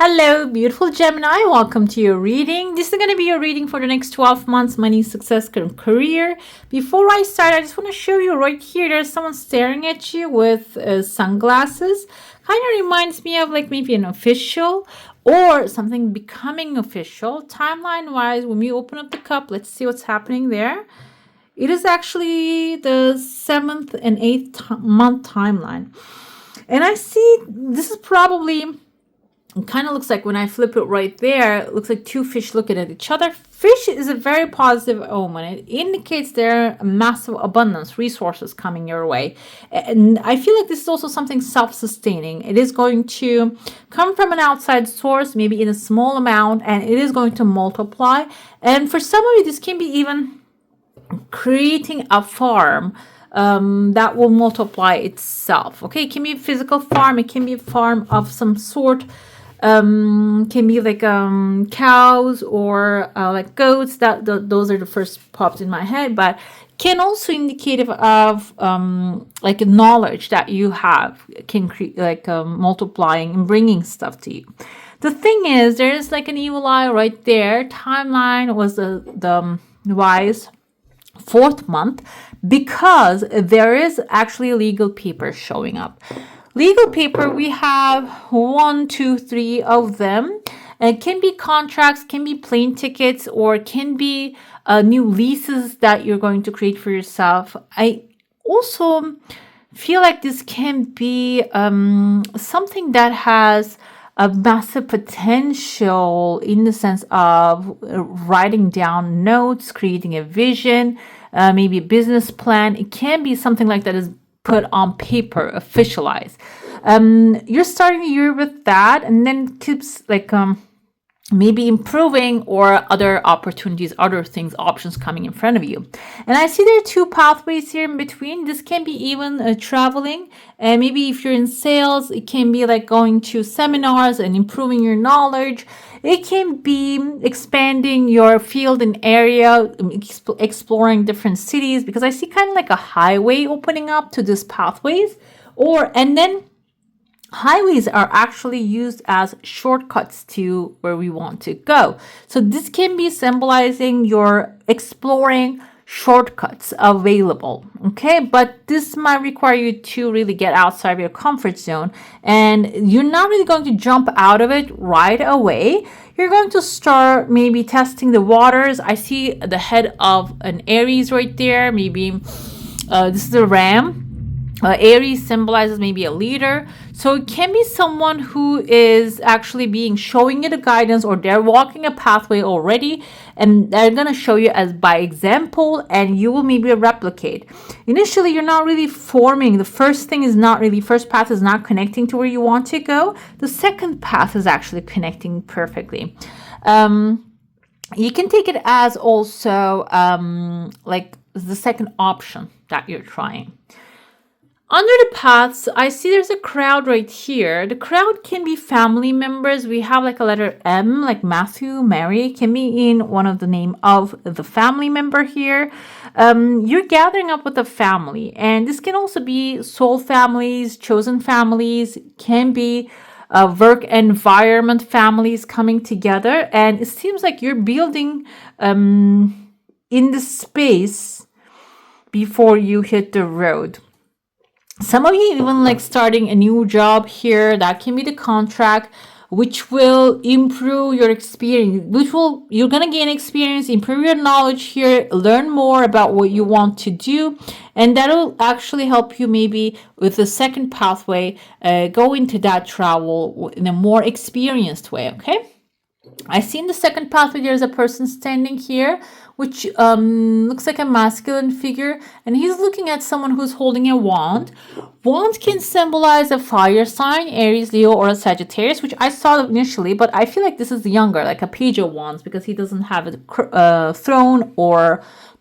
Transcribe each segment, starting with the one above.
Hello, beautiful Gemini. Welcome to your reading. This is going to be your reading for the next 12 months, money, success, and career. Before I start, I just want to show you right here, there's someone staring at you with sunglasses. Kind of reminds me of like maybe an official or something becoming official. Timeline-wise, when we open up the cup, let's see what's happening there. It is actually the 7th and 8th month timeline. And I see this is probably... It kind of looks like when I flip it right there, it looks like two fish looking at each other. Fish is a very positive omen. It indicates there are massive abundance, resources coming your way. And I feel like this is also something self-sustaining. It is going to come from an outside source, maybe in a small amount, and it is going to multiply. And for some of you, this can be even creating a farm that will multiply itself. Okay, it can be a physical farm. It can be a farm of some sort. Can be like cows or like goats. Those are the first pops in my head, but can also indicative of like a knowledge that you have can create like multiplying and bringing stuff to you. The thing is, there is like an evil eye right there. Timeline was the wise 4th month because there is actually legal paper showing up. Legal paper, we have 1, 2, 3 of them. It can be contracts, can be plane tickets, or can be new leases that you're going to create for yourself. I also feel like this can be something that has a massive potential in the sense of writing down notes, creating a vision, maybe a business plan. It can be something like that is put on paper, officialize. You're starting the year with that, and then keeps like maybe improving or other opportunities, other things, options coming in front of you. And I see there are 2 pathways here in between. This can be even traveling, and maybe if you're in sales, it can be like going to seminars and improving your knowledge. It can be expanding your field and area, exploring different cities, because I see kind of like a highway opening up to these pathways. And then highways are actually used as shortcuts to where we want to go. So this can be symbolizing your exploring shortcuts available. Okay, but this might require you to really get outside of your comfort zone, and you're not really going to jump out of it right away. You're going to start maybe testing the waters. I see the head of an Aries right there. Maybe this is a ram. Aries symbolizes maybe a leader. So it can be someone who is actually showing you the guidance, or they're walking a pathway already and they're going to show you as by example, and you will maybe replicate. Initially, you're not really forming. The first path is not connecting to where you want to go. The second path is actually connecting perfectly. You can take it as also like the second option that you're trying. Under the paths, I see there's a crowd right here. The crowd can be family members. We have like a letter M, like Matthew, Mary, can be in one of the name of the family member here. You're gathering up with a family, and this can also be soul families, chosen families, can be work environment families coming together. And it seems like you're building in the space before you hit the road. Some of you even like starting a new job here. That can be the contract, which will improve your experience, you're going to gain experience, improve your knowledge here, learn more about what you want to do. And that'll actually help you maybe with the second pathway, go into that travel in a more experienced way. Okay. I see in the second pathway, there's a person standing here, which looks like a masculine figure, and he's looking at someone who's holding a wand. Wand can symbolize a fire sign, Aries, Leo, or a Sagittarius, which I saw initially, but I feel like this is younger, like a page of wands, because he doesn't have a throne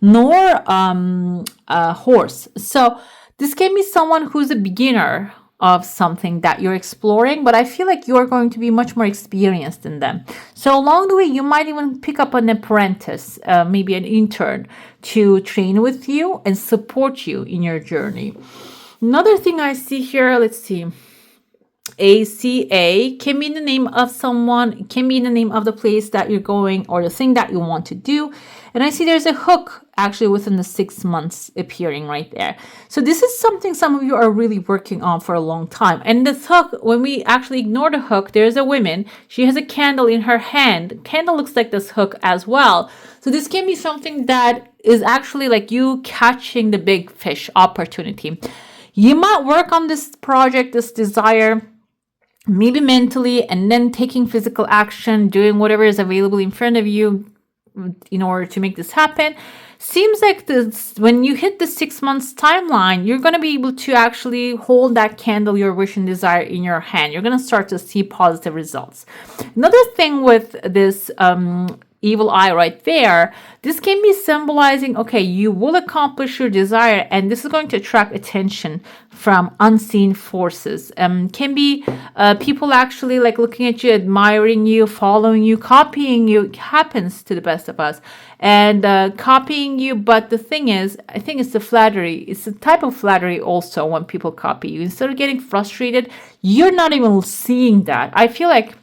nor a horse. So this can be someone who's a beginner of something that you're exploring, but I feel like you're going to be much more experienced in them. So along the way, you might even pick up an apprentice, maybe an intern, to train with you and support you in your journey. Another thing I see here, let's see. ACA can be the name of someone, it can be the name of the place that you're going or the thing that you want to do. And I see there's a hook actually within the 6 months appearing right there. So this is something some of you are really working on for a long time. And this hook, when we actually ignore the hook, there's a woman, she has a candle in her hand. Candle looks like this hook as well. So this can be something that is actually like you catching the big fish opportunity. You might work on this project, this desire, maybe mentally, and then taking physical action, doing whatever is available in front of you in order to make this happen. Seems like this, when you hit the 6 months timeline, you're going to be able to actually hold that candle, your wish and desire, in your hand. You're going to start to see positive results. Another thing with this evil eye right there, this can be symbolizing, okay, you will accomplish your desire, and this is going to attract attention from unseen forces. Can be people actually like looking at you, admiring you, following you, copying you. It happens to the best of us, and copying you. But the thing is, I think it's the flattery. It's a type of flattery also when people copy you. Instead of getting frustrated, you're not even seeing that. I feel like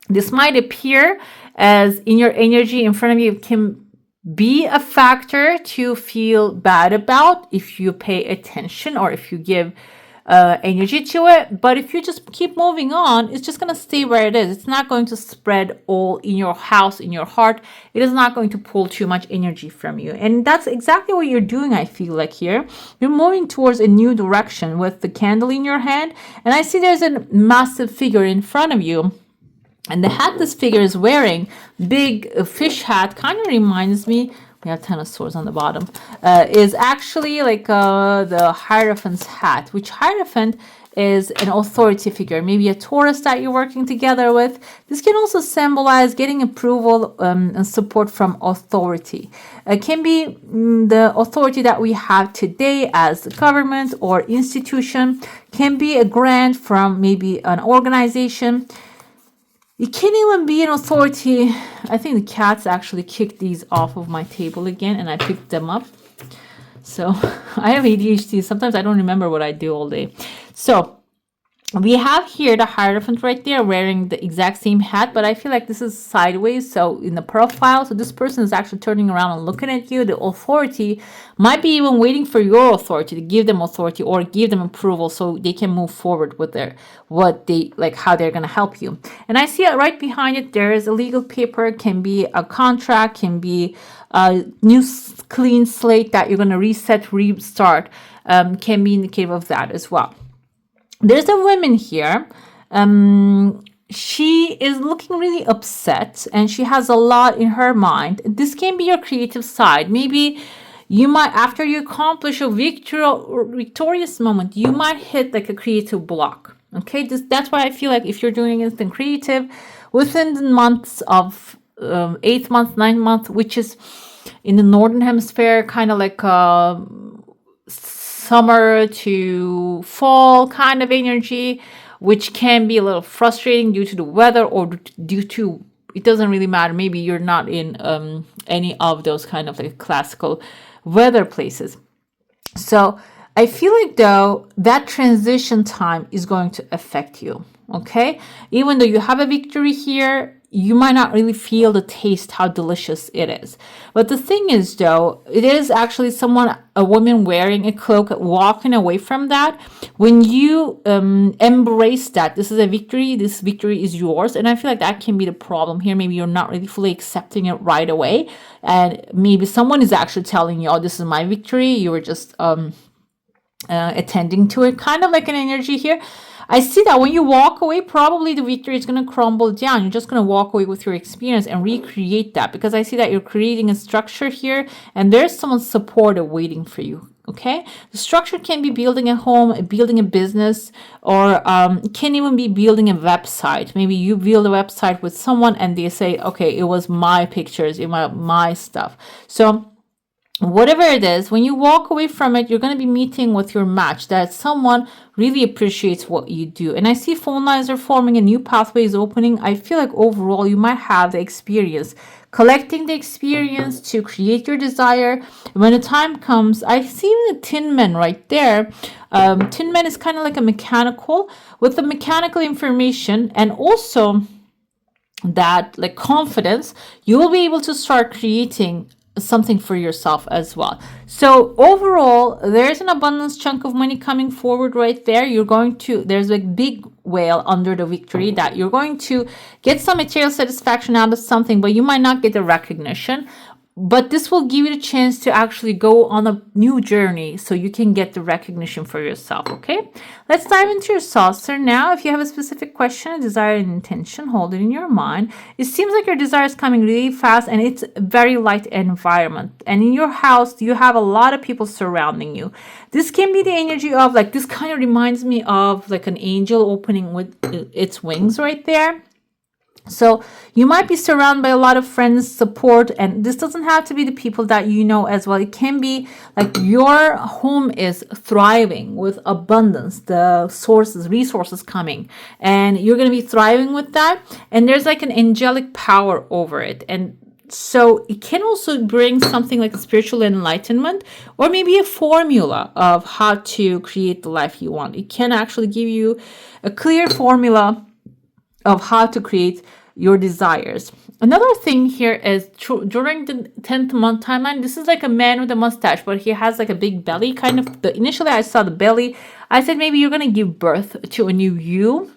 this might appear as in your energy in front of you, can be a factor to feel bad about if you pay attention or if you give energy to it. But if you just keep moving on, it's just going to stay where it is. It's not going to spread all in your house, in your heart. It is not going to pull too much energy from you. And that's exactly what you're doing, I feel like here. You're moving towards a new direction with the candle in your hand. And I see there's a massive figure in front of you. And the hat this figure is wearing, big fish hat, kind of reminds me, we have 10 of swords on the bottom, is actually like the Hierophant's hat, which Hierophant is an authority figure, maybe a Taurus that you're working together with. This can also symbolize getting approval and support from authority. It can be the authority that we have today as the government or institution, can be a grant from maybe an organization. It can even be an authority. I think the cats actually kicked these off of my table again and I picked them up. So I have ADHD. Sometimes I don't remember what I do all day. So we have here the Hierophant right there wearing the exact same hat, but I feel like this is sideways. So in the profile, so this person is actually turning around and looking at you. The authority might be even waiting for your authority to give them authority or give them approval so they can move forward with their how they're going to help you. And I see it right behind it. There is a legal paper, can be a contract, can be a new clean slate that you're going to reset, restart, can be indicative of that as well. There's a woman here. She is looking really upset and she has a lot in her mind. This can be your creative side. Maybe you might, after you accomplish a victorious moment, you might hit like a creative block. Okay, that's why I feel like if you're doing anything creative within the months of 8th month, 9th month, which is in the northern hemisphere, kind of like summer to fall kind of energy, which can be a little frustrating due to the weather or due to, it doesn't really matter. Maybe you're not in any of those kind of like classical weather places. So I feel like though that transition time is going to affect you. Okay, even though you have a victory here, you might not really feel the taste, how delicious it is. But the thing is though, it is actually a woman wearing a cloak, walking away from that. When you embrace that, this is a victory, this victory is yours. And I feel like that can be the problem here. Maybe you're not really fully accepting it right away. And maybe someone is actually telling you, oh, this is my victory. You were just attending to it, kind of like an energy here. I see that when you walk away, probably the victory is going to crumble down. You're just going to walk away with your experience and recreate that, because I see that you're creating a structure here and there's someone's support waiting for you. Okay, the structure can be building a home, building a business, or it can even be building a website. Maybe you build a website with someone and they say, okay, it was my pictures, it was my stuff. So whatever it is, when you walk away from it, you're going to be meeting with your match, that someone really appreciates what you do. And I see phone lines are forming and new pathways opening. I feel like overall you might have the experience, collecting the experience to create your desire. When the time comes, I see the Tin Man right there. Tin Man is kind of like a mechanical, with the mechanical information, and also that like confidence, you will be able to start creating something for yourself as well. So overall, there's an abundance chunk of money coming forward right there. There's a big whale under the victory, that you're going to get some material satisfaction out of something, but you might not get the recognition. But this will give you the chance to actually go on a new journey so you can get the recognition for yourself, okay? Let's dive into your saucer now. If you have a specific question, a desire, and intention, hold it in your mind. It seems like your desire is coming really fast and it's a very light environment. And in your house, you have a lot of people surrounding you. This can be the energy of like, this kind of reminds me of like an angel opening with its wings right there. So you might be surrounded by a lot of friends, support, and this doesn't have to be the people that you know as well. It can be like your home is thriving with abundance, the resources coming, and you're going to be thriving with that. And there's like an angelic power over it. And so it can also bring something like a spiritual enlightenment, or maybe a formula of how to create the life you want. It can actually give you a clear formula of how to create your desires. Another thing here is during the 10th month timeline, this is like a man with a mustache, but he has like a big belly kind of. Initially I saw the belly. I said maybe you're going to give birth to a new you,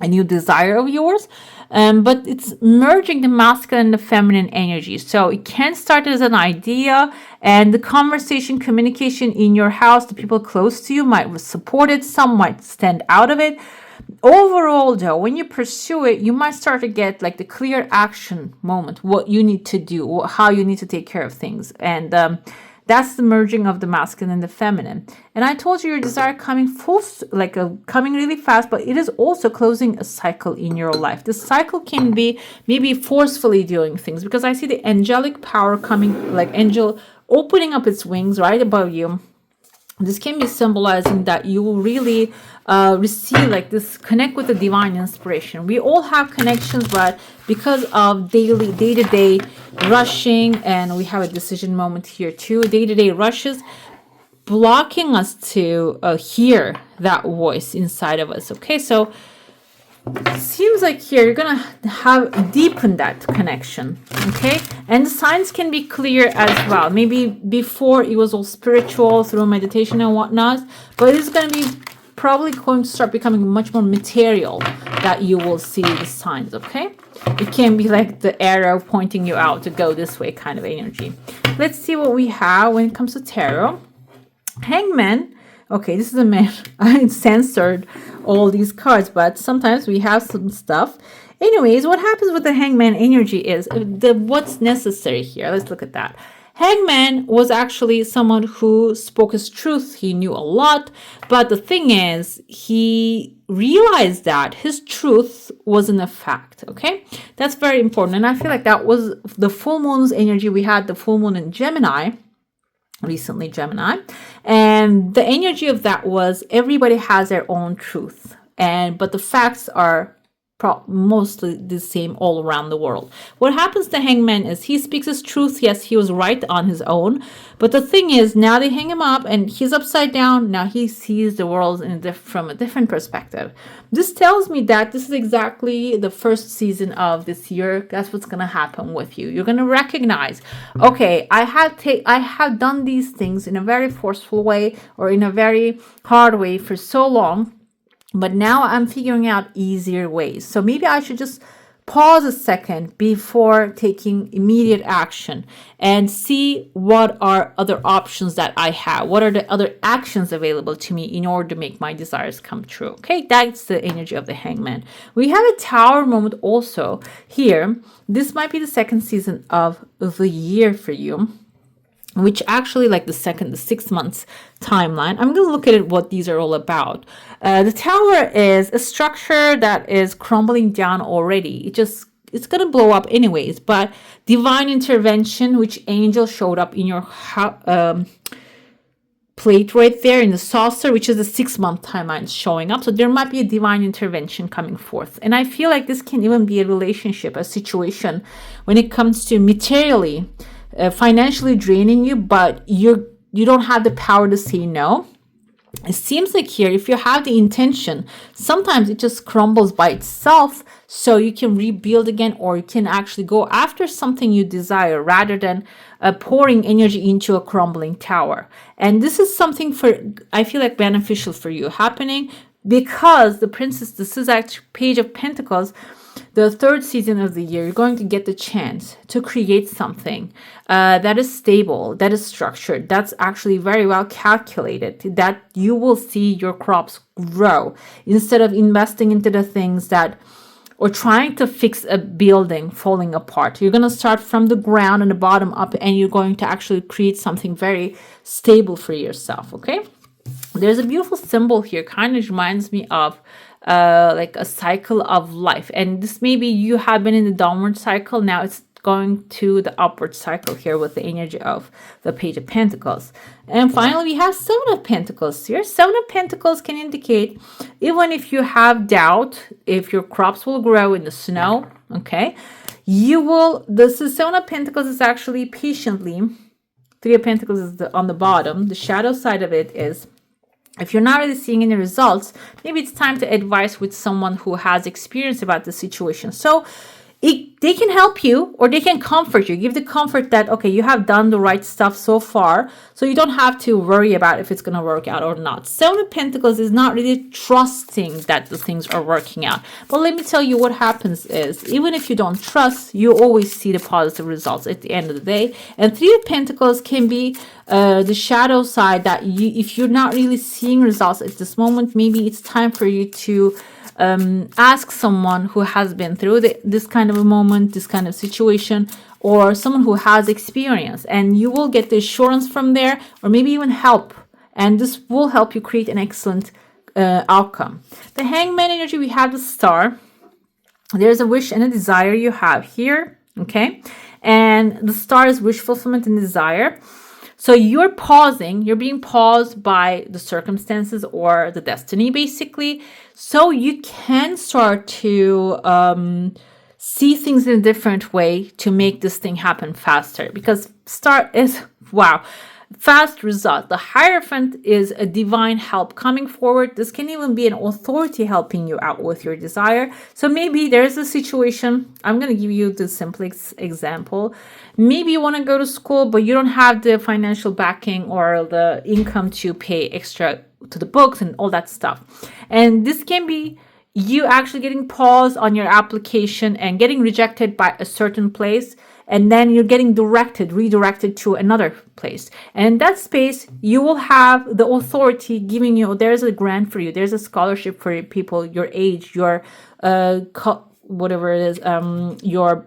a new desire of yours. But it's merging the masculine and the feminine energy. So it can start as an idea, and the conversation, communication in your house, the people close to you might support it. Some might stand out of it. Overall, though, when you pursue it, you might start to get like the clear action moment, what you need to do, how you need to take care of things. And that's the merging of the masculine and the feminine. And I told you your desire coming coming really fast, but it is also closing a cycle in your life. This cycle can be maybe forcefully doing things, because I see the angelic power coming, like angel opening up its wings right above you. This can be symbolizing that you will really receive like this, connect with the divine inspiration. We all have connections, but because of day-to-day rushing, and we have a decision moment here too, day-to-day rushes blocking us to hear that voice inside of us. Okay, so seems like here you're gonna have deepen that connection, okay? And the signs can be clear as well. Maybe before it was all spiritual through meditation and whatnot, but it's gonna be probably going to start becoming much more material, that you will see the signs, okay? It can be like the arrow pointing you out to go this way kind of energy. Let's see what we have when it comes to tarot. Hangman. Okay, this is a man. I censored all these cards, but sometimes we have some stuff. Anyways, what happens with the Hangman energy is what's necessary here. Let's look at that. Hangman was actually someone who spoke his truth. He knew a lot, but the thing is, he realized that his truth wasn't a fact, okay? That's very important, and I feel like that was the full moon's energy. We had the full moon in Gemini, recently Gemini, and the energy of that was everybody has their own truth, but the facts are mostly the same all around the world. What happens to Hangman is he speaks his truth. Yes, he was right on his own, but the thing is, now they hang him up and he's upside down. Now he sees the world from a different perspective. This tells me that this is exactly the first season of this year. That's what's going to happen with you. You're going to recognize, okay, I have done these things in a very forceful way or in a very hard way for so long, but now I'm figuring out easier ways. So maybe I should just pause a second before taking immediate action and see what are other options that I have. What are the other actions available to me in order to make my desires come true? Okay, that's the energy of the Hangman. We have a Tower moment also here. This might be the second season of the year for you, which actually like the 6 months timeline. I'm going to look at it, what these are all about. The Tower is a structure that is crumbling down already. it's going to blow up anyways. But divine intervention, which angel showed up in your plate right there in the saucer, which is the 6-month timeline showing up. So there might be a divine intervention coming forth. And I feel like this can even be a relationship, a situation when it comes to materially, financially draining you, but you don't have the power to say no. It seems like here, if you have the intention, sometimes it just crumbles by itself, so you can rebuild again, or you can actually go after something you desire rather than pouring energy into a crumbling tower. And this is something I feel like beneficial for you happening, because the princess, this is actually Page of Pentacles, the 3rd season of the year. You're going to get the chance to create something that is stable, that is structured, that's actually very well calculated, that you will see your crops grow, instead of investing into the things that, or trying to fix a building falling apart. You're going to start from the ground and the bottom up, and you're going to actually create something very stable for yourself. Okay, there's a beautiful symbol here, kind of reminds me of like a cycle of life, and this, maybe you have been in the downward cycle, now it's going to the upward cycle here with the energy of the Page of Pentacles. And finally, we have 7 of Pentacles here. 7 of Pentacles can indicate, even if you have doubt if your crops will grow in the snow, okay, you will, this is 7 of Pentacles is actually patiently, 3 of Pentacles is on the bottom, the shadow side of it is, if you're not really seeing any results, maybe it's time to advise with someone who has experience about the situation. So they can help you, or they can comfort you, give the comfort that, okay, you have done the right stuff so far, so you don't have to worry about if it's going to work out or not. 7 of Pentacles is not really trusting that the things are working out. But let me tell you, what happens is, even if you don't trust, you always see the positive results at the end of the day. And 3 of Pentacles can be the shadow side, that if you're not really seeing results at this moment, maybe it's time for you to ask someone who has been through this kind of a moment, this kind of situation, or someone who has experience, and you will get the assurance from there, or maybe even help, and this will help you create an excellent outcome. The Hangman energy, we have the Star. There's a wish and a desire you have here, okay, and the Star is wish fulfillment and desire. So you're pausing, you're being paused by the circumstances or the destiny, basically. So you can start to see things in a different way to make this thing happen faster. Because Star is, wow, fast result. The Hierophant is a divine help coming forward. This can even be an authority helping you out with your desire. So maybe there's a situation, I'm going to give you the simple example. Maybe you want to go to school, but you don't have the financial backing or the income to pay extra to the books and all that stuff. And this can be you actually getting paused on your application and getting rejected by a certain place, and then you're getting redirected to another place. And in that space, you will have the authority giving you, there's a grant for you, there's a scholarship for people your age, your whatever it is, your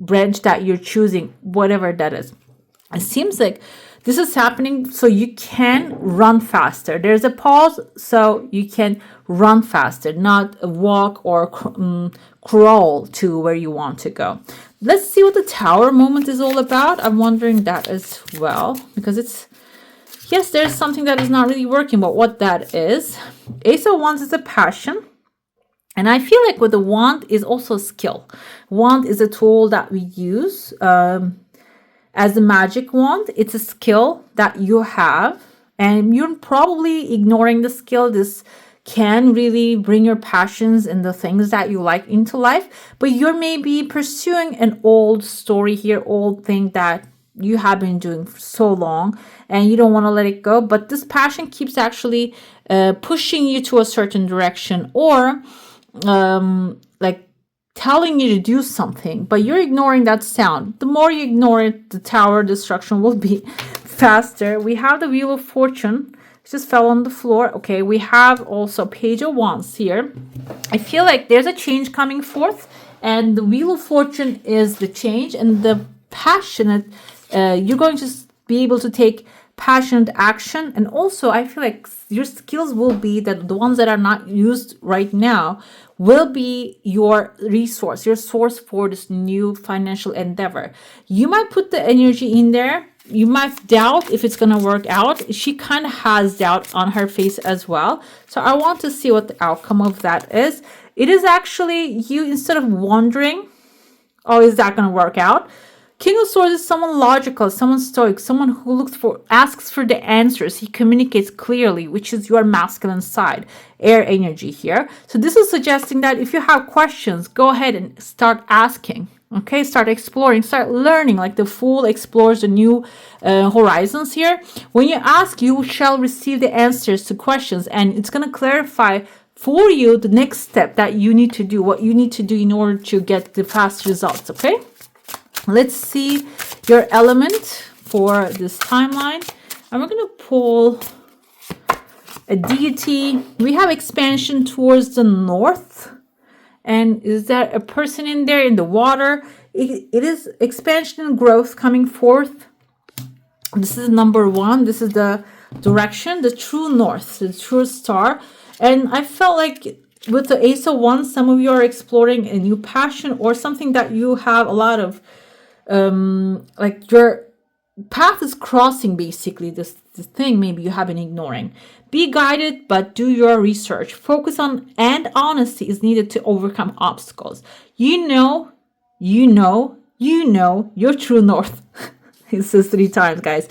branch that you're choosing, whatever that is. It seems like this is happening so you can run faster. There's a pause so you can run faster, not walk or crawl to where you want to go. Let's see what the Tower moment is all about. I'm wondering that as well, because it's, yes, there's something that is not really working, but what that is. Ace of Wands is a passion. And I feel like with the wand is also a skill. Wand is a tool that we use as a magic wand. It's a skill that you have, and you're probably ignoring the skill. This can really bring your passions and the things that you like into life, but you're maybe pursuing an old story here, old thing that you have been doing for so long, and you don't want to let it go. But this passion keeps actually pushing you to a certain direction, or like telling you to do something, but you're ignoring that sound. The more you ignore it, the Tower destruction will be faster. We have the Wheel of Fortune. It just fell on the floor. Okay, we have also Page of Wands here. I feel like there's a change coming forth, and the Wheel of Fortune is the change, and the passionate, you're going to be able to take passionate action. And also I feel like your skills will be that the ones that are not used right now will be your resource, your source for this new financial endeavor. You might put the energy in there. You might doubt if it's going to work out. She kind of has doubt on her face as well. So I want to see what the outcome of that is. It is actually you, instead of wondering, oh, is that going to work out? King of Swords is someone logical, someone stoic, someone who asks for the answers. He communicates clearly, which is your masculine side, air energy here. So this is suggesting that if you have questions, go ahead and start asking. Okay, start exploring, start learning, like the Fool explores the new horizons here. When you ask, you shall receive the answers to questions, and it's going to clarify for you the next step that you need to do, what you need to do in order to get the fast results. Okay, let's see your element for this timeline. And we're going to pull a deity. We have expansion towards the north. And is that a person in there in the water? It is expansion and growth coming forth. This is number one. This is the direction, the true north, the true star. And I felt like with the Ace of Wands, some of you are exploring a new passion or something that you have a lot of, like your path is crossing basically this thing maybe you have been ignoring. Be guided, but do your research. Focus on, and honesty is needed to overcome obstacles. You know your true north. It says 3 times, guys.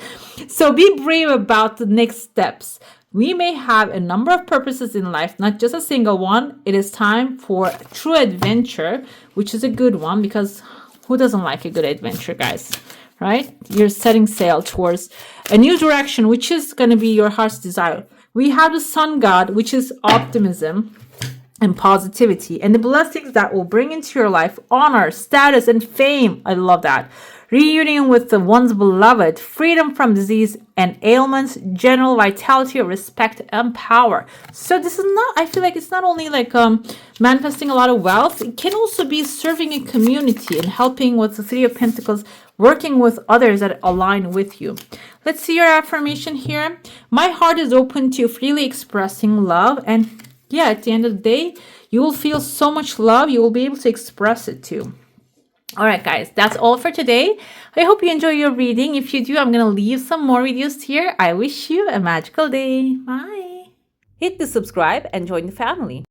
So be brave about the next steps. We may have a number of purposes in life, not just a single one. It is time for true adventure, which is a good one, because who doesn't like a good adventure, guys? Right? You're setting sail towards a new direction, which is going to be your heart's desire. We have the Sun God, which is optimism and positivity, and the blessings that will bring into your life honor, status, and fame. I love that. Reunion with the one's beloved, freedom from disease and ailments, general vitality, respect, and power. So this is not, I feel like it's not only like manifesting a lot of wealth, it can also be serving a community and helping with the 3 of Pentacles, working with others that align with you. Let's see your affirmation here. My heart is open to freely expressing love. And yeah, at the end of the day, you will feel so much love. You will be able to express it too. All right, guys, that's all for today. I hope you enjoy your reading. If you do, I'm going to leave some more videos here. I wish you a magical day. Bye. Hit the subscribe and join the family.